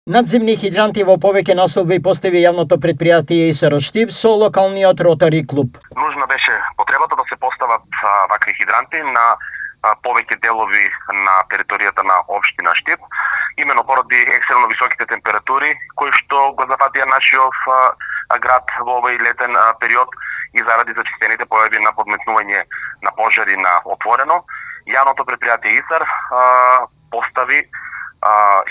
Надземни хидранти во повеќе населби постави јавното предпријатие ИСР Штип со локалниот Ротари клуб. Нужна беше потребата да се постават вакви хидранти на повеќе делови на територијата на општина Штип, именно поради екстремно високите температури кои што го зафатија нашиот град во овој летен период и заради зачестените појави на подметнување на пожари на отворено. Јавното предпријатие ИСР постави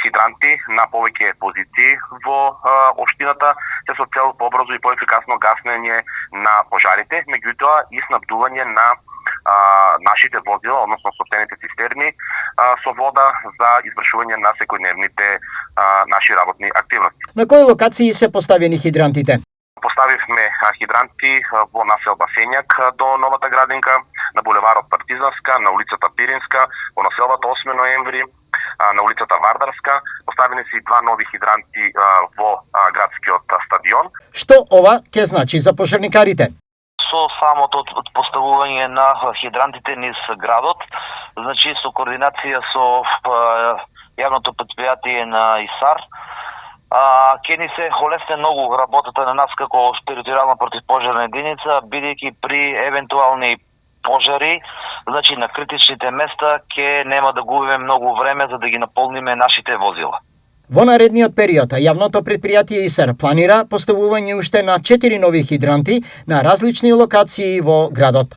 хидранти на повеќе позиции во општината се со цел побрзо и поефикасно гаснење на пожарите, меѓутоа и снабдување на нашите возила, односно собствените цистерни со вода за извршување на секојдневните наши работни активности. На кои локации се поставени хидрантите? Поставивме хидранти во населба Сењак до Новата Градинка, на булеварот Партизанска, на улицата Пиринска, во населбата 8 ноември, на улицата Вардарска. Поставени се и два нови хидранти во градскиот стадион. Што ова ќе значи за пожарникарите? Со самото поставување на хидрантите низ градот, значи со координација со јавното предпријатие на ИСАР, ќе ни се олесне многу работата на нас како територијална противпожарна единица, бидејќи при евентуални пожари, значи на критичните места ќе нема да губиме многу време за да ги наполниме нашите возила. Во наредниот период, јавното предпријатие ИСР планира поставување уште на 4 нови хидранти на различни локации во градот.